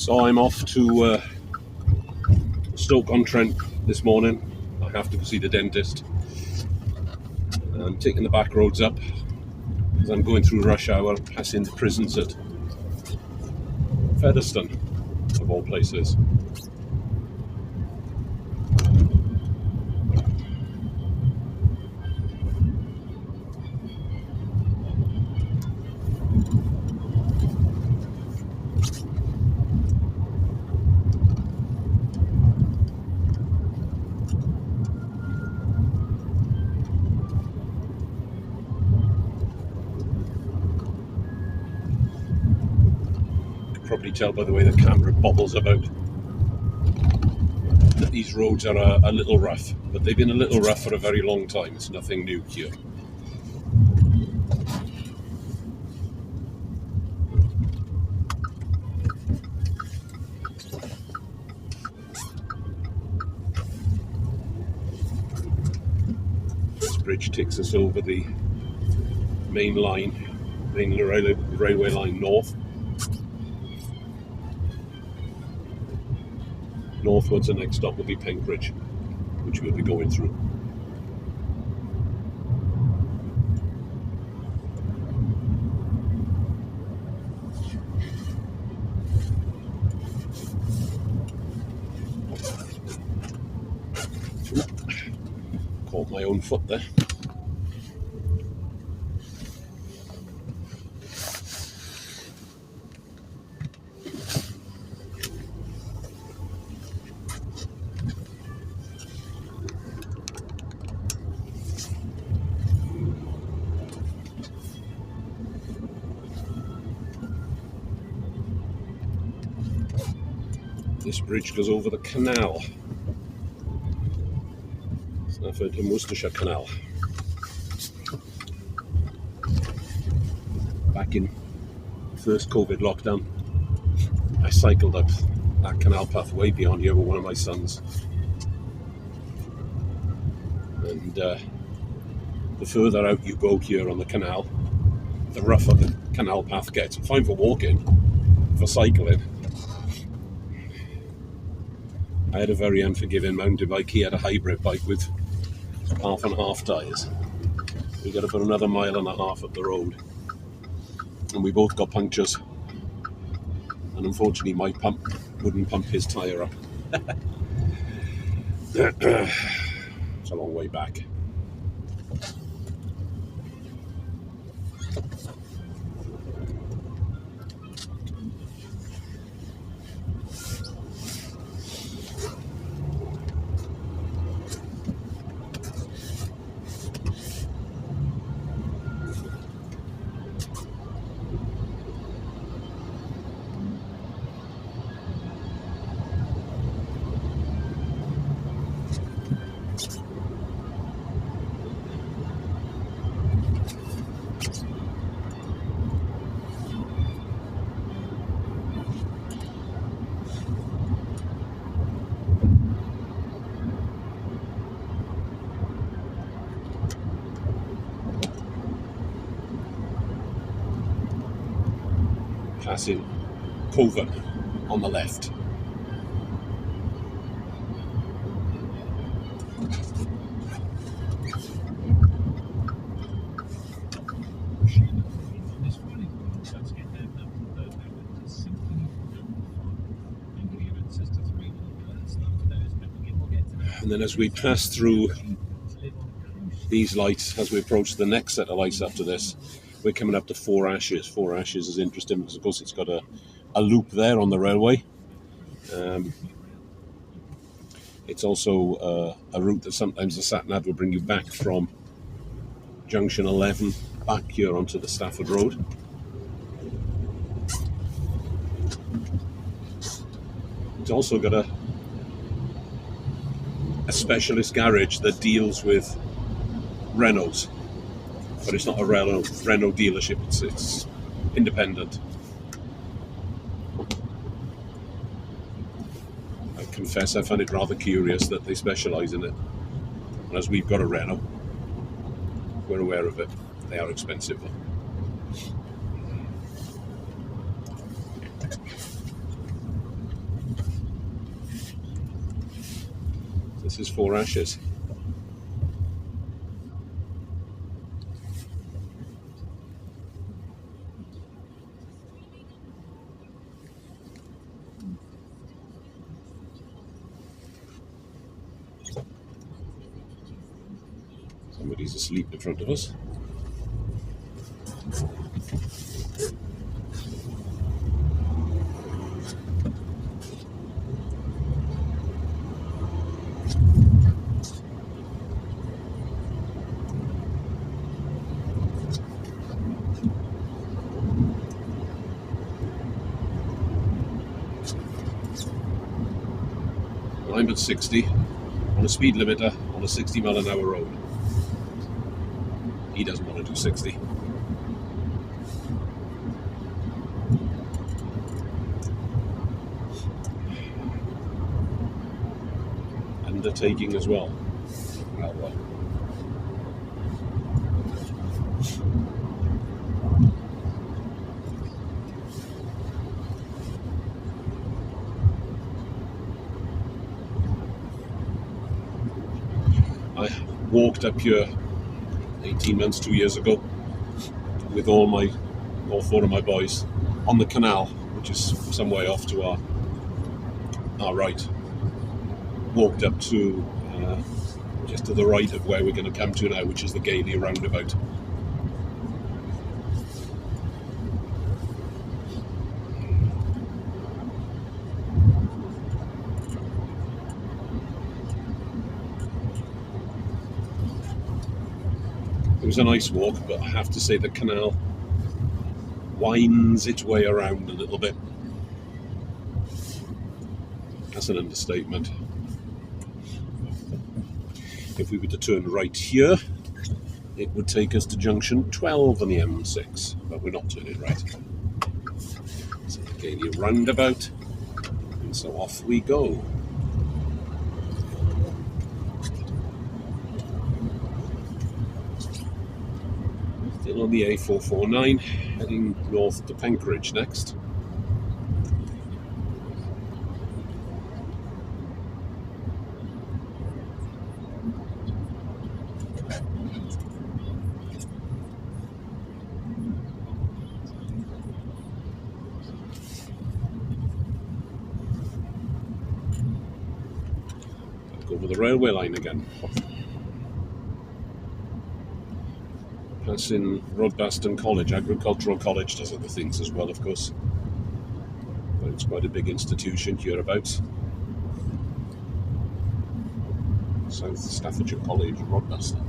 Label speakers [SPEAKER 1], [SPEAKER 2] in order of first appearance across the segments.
[SPEAKER 1] So I'm off to Stoke-on-Trent this morning. I have to go see the dentist. I'm taking the back roads up as I'm going through rush hour, passing the prisons at Featherstone, of all places. Probably tell by the way the camera bobbles about that these roads are a little rough, but they've been a little rough for a very long time. It's nothing new here. This bridge takes us over the main railway line north. Northwards, the next stop will be Penkridge, which we'll be going through. Caught my own foot there. This bridge goes over the canal, Stafford and Worcestershire Canal. Back in first COVID lockdown, I cycled up that canal path way beyond here with one of my sons. And the further out you go here on the canal, the rougher the canal path gets. Fine for walking, for cycling. I had a very unforgiving mountain bike. He had a hybrid bike with half and half tyres. We got about another mile and a half up the road, and we both got punctures. And unfortunately, my pump wouldn't pump his tyre up. It's a long way back. Passing Coven on the left. And then as we pass through these lights, as we approach the next set of lights after this, we're coming up to Four Ashes. Four Ashes is interesting because, of course, it's got a loop there on the railway. It's also a route that sometimes the sat-nav will bring you back from Junction 11 back here onto the Stafford Road. It's also got a specialist garage that deals with Renaults. But it's not a Renault dealership, it's independent. I confess I find it rather curious that they specialise in it. And as we've got a Renault, we're aware of it. They are expensive though. This is Four Ashes. Somebody's asleep in front of us. I'm at 60 on a speed limiter on a 60-mile-an-hour road. He doesn't want to do 60. Undertaking as well. Well. I walked up here 18 months, 2 years ago, with all four of my boys on the canal, which is some way off to our right. Walked up to just to the right of where we're going to come to now, which is the Gailey roundabout. It was a nice walk, but I have to say the canal winds its way around a little bit. That's an understatement. If we were to turn right here, it would take us to junction 12 on the M6, but we're not turning right. So the Gailey roundabout, and so off we go. Still on the A449, heading north to Penkridge next. Over the railway line again. Passing Rodbaston College, Agricultural College does other things as well, of course. But it's quite a big institution hereabouts. South Staffordshire College, Rodbaston.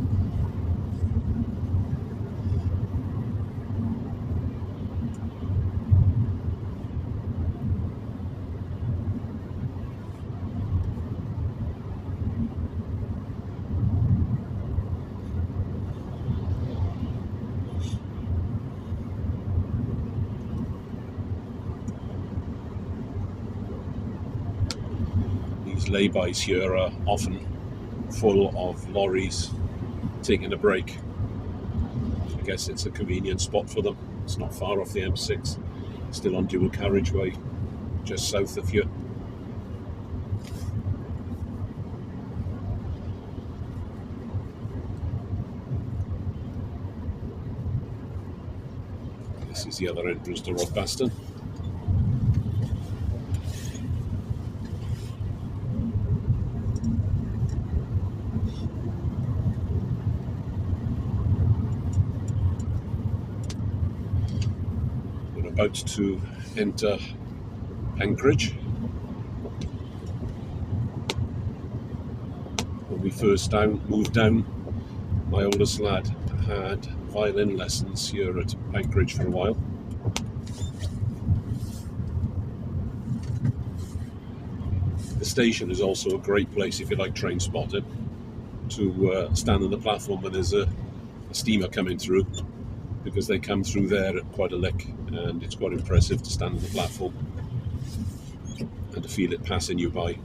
[SPEAKER 1] Laybys here are often full of lorries taking a break. I guess it's a convenient spot for them. It's not far off the M6, still on dual carriageway just south of here. This is the other entrance to Rodbaston. About to enter Penkridge. When we first moved down, my oldest lad had violin lessons here at Penkridge for a while. The station is also a great place if you like train spotting, to stand on the platform when there's a steamer coming through, because they come through there at quite a lick, and it's quite impressive to stand on the platform and to feel it passing you by.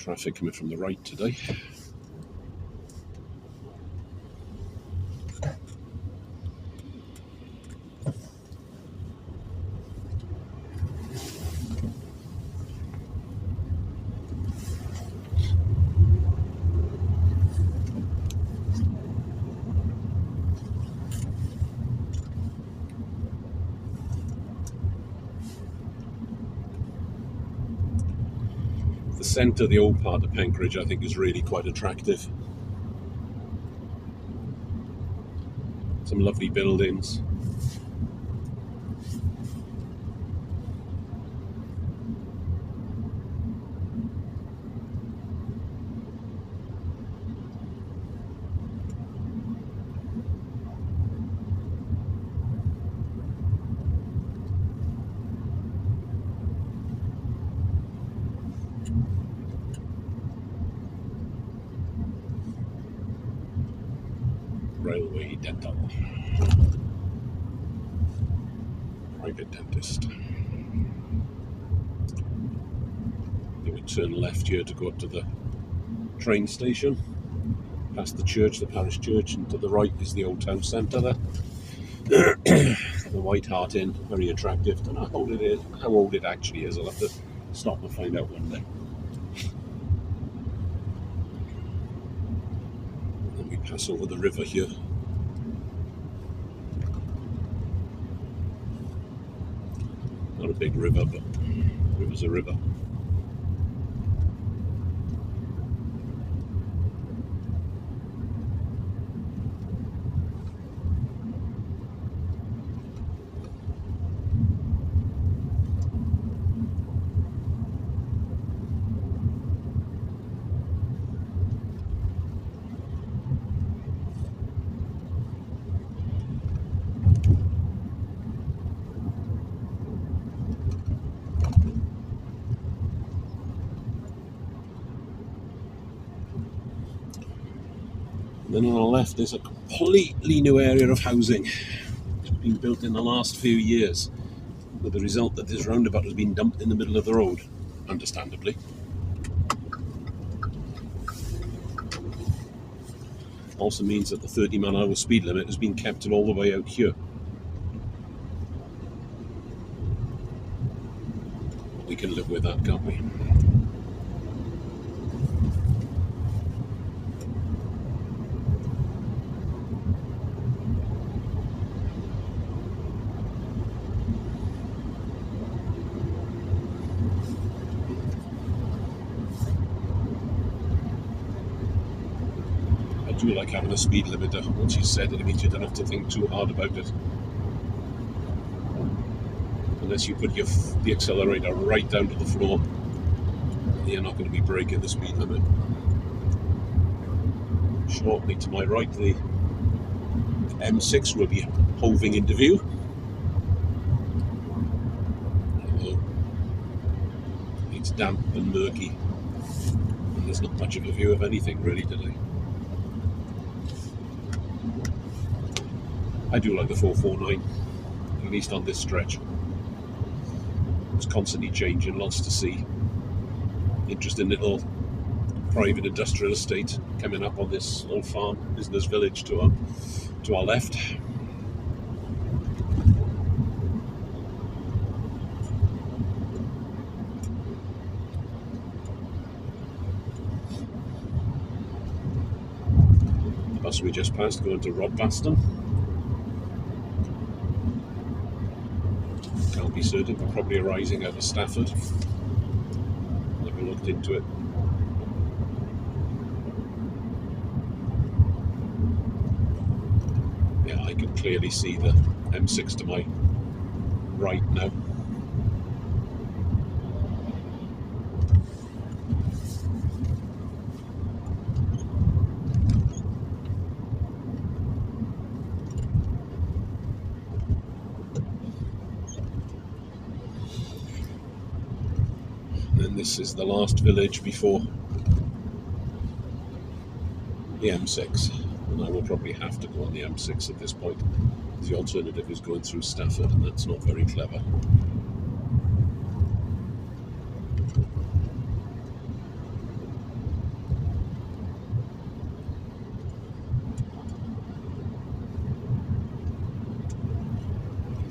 [SPEAKER 1] Traffic coming from the right today. The centre, the old part of Penkridge, I think is really quite attractive. Some lovely buildings. Railway dental. Private dentist. You would turn left here to go up to the train station, past the church, the parish church, and to the right is the old town centre there. The White Hart Inn, very attractive. Don't know how old it actually is. I'll have to stop and find out one day. And then we pass over the river here. Not a big river, but the river's a river. Then on the left is a completely new area of housing. It's been built in the last few years, with the result that this roundabout has been dumped in the middle of the road, understandably. Also means that the 30-mile-an-hour speed limit has been kept all the way out here. We can live with that, can't we? I do like having a speed limiter. Once you set it, it means you don't have to think too hard about it. Unless you put the accelerator right down to the floor, you're not going to be breaking the speed limit. Shortly to my right, the M6 will be hoving into view. Although it's damp and murky, and there's not much of a view of anything really today. I do like the 449, at least on this stretch. It's constantly changing, lots to see. Interesting little private industrial estate coming up on this old farm, business village to our left. The bus we just passed going to Rodbaston. Can't be certain, but probably arising out of Stafford. Never looked into it. Yeah, I can clearly see the M6 to my right now. And this is the last village before the M6, and I will probably have to go on the M6 at this point. The alternative is going through Stafford, and that's not very clever.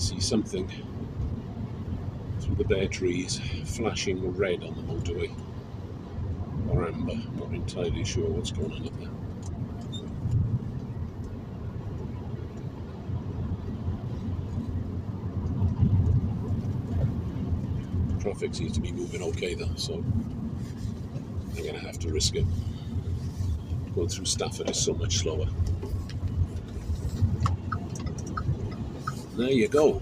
[SPEAKER 1] see something through the bare trees, flashing red on the motorway, or amber. Not entirely sure what's going on up there. Traffic seems to be moving okay though, so I'm going to have to risk it. Going through Stafford is so much slower. There you go.